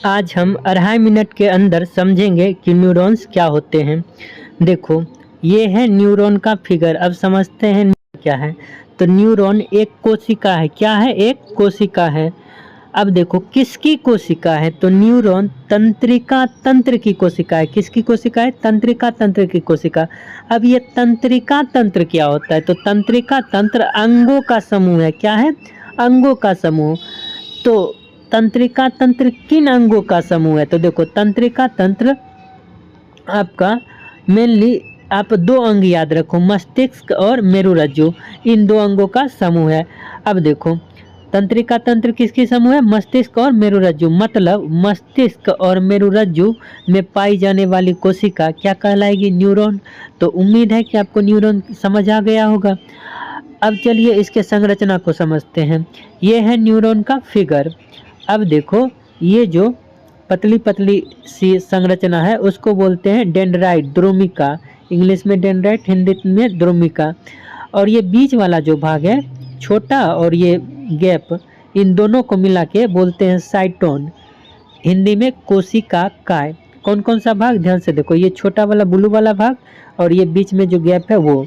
आज हम 2.5 मिनट के अंदर समझेंगे कि न्यूरॉन्स क्या होते हैं। देखो, ये है न्यूरॉन का फिगर। अब समझते हैं क्या है। तो न्यूरॉन एक कोशिका है। क्या है? एक कोशिका है। अब देखो किसकी कोशिका है, तो न्यूरॉन तंत्रिका तंत्र की कोशिका है। किसकी कोशिका है? तंत्रिका तंत्र की कोशिका। अब ये तंत्रिका तंत्र क्या होता है? तो तंत्रिका तंत्र अंगों का समूह है। क्या है? अंगों का समूह। तो तंत्रिका तंत्र किन अंगों का समूह है? तो देखो तंत्रिका तंत्र आपका मेनली आप दो अंग याद रखो, मस्तिष्क और मेरुरज्जु। इन दो अंगों का समूह है। अब देखो तंत्रिका तंत्र किसकी समूह है? मस्तिष्क और मेरुरज्जु। मतलब मस्तिष्क और मेरुरज्जु में पाई जाने वाली कोशिका क्या कहलाएगी? न्यूरॉन। तो उम्मीद है कि आपको न्यूरॉन समझ आ गया होगा। अब चलिए इसके संरचना को समझते हैं। ये है न्यूरॉन का फिगर। अब देखो ये जो पतली पतली सी संरचना है उसको बोलते हैं डेंड्राइट, द्रोमिका। इंग्लिश में डेंड्राइट, हिंदी में द्रोमिका। और ये बीच वाला जो भाग है छोटा और ये गैप, इन दोनों को मिला के बोलते हैं साइटोन। हिंदी में कोशिका काय। कौन कौन सा भाग? ध्यान से देखो, ये छोटा वाला ब्लू वाला भाग और ये बीच में जो गैप है वो,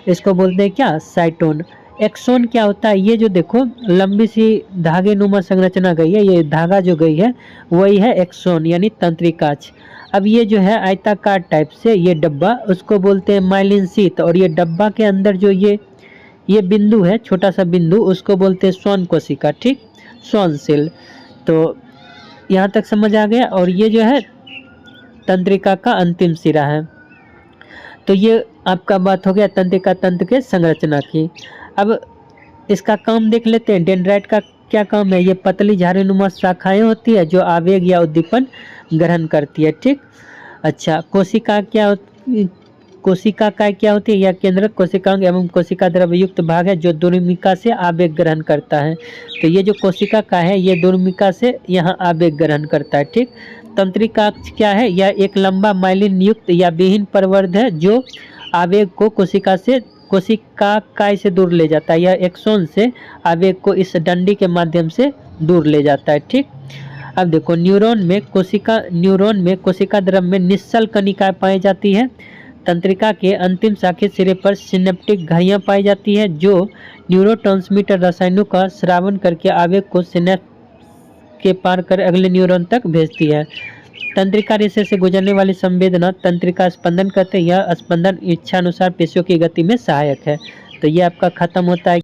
इसको बोलते हैं क्या? साइटोन। एक्सोन क्या होता है? ये जो देखो लंबी सी धागे नुमा संरचना गई है, ये धागा जो गई है वही है एक्सोन यानी तंत्रिकाक्ष। अब ये जो है आयताकार टाइप से ये डब्बा, उसको बोलते हैं माइलिन शीथ। और ये डब्बा के अंदर जो ये बिंदु है, छोटा सा बिंदु, उसको बोलते हैं श्वान कोशिका। ठीक, श्वान सेल। तो यहाँ तक समझ आ गया। और ये जो है तंत्रिका का अंतिम सिरा है। तो ये आपका बात हो गया तंत्रिका तंत्र के संरचना की। अब इसका काम देख लेते हैं। डेंड्राइट का क्या काम है? ये पतली झाड़ीनुमा शाखाएं होती है जो आवेग या उद्दीपन ग्रहण करती है। ठीक, अच्छा कोशिका कोशिका का क्या होती है? यह केंद्रक कोशिकांग एवं कोशिका द्रव्य युक्त भाग है जो दुर्मिका से आवेग ग्रहण करता है। तो ये जो कोशिका का है ये दुर्मिका से यहाँ आवेग ग्रहण करता है। ठीक, तंत्रिकाक्ष क्या है? यह एक लंबा माइलिन युक्त या विहीन प्रवर्ध है जो आवेग को कोशिका काय से दूर ले जाता है। यह एक्सोन से आवेग को इस डंडी के माध्यम से दूर ले जाता है। ठीक, अब देखो न्यूरॉन में कोशिका द्रव्य में निश्चल कणिकाएं पाई जाती है। तंत्रिका के अंतिम शाखित सिरे पर सिनेप्टिक घड़ियां पाई जाती है जो न्यूरोट्रांसमीटर रसायनों का स्रावन करके आवेग को सिनेप्स के पार कर अगले न्यूरॉन तक भेजती है। तंत्रिका रेशे से गुजरने वाली संवेदना तंत्रिका स्पंदन कहते हैं। यह स्पंदन इच्छानुसार पेशियों की गति में सहायक है। तो ये आपका खत्म होता है।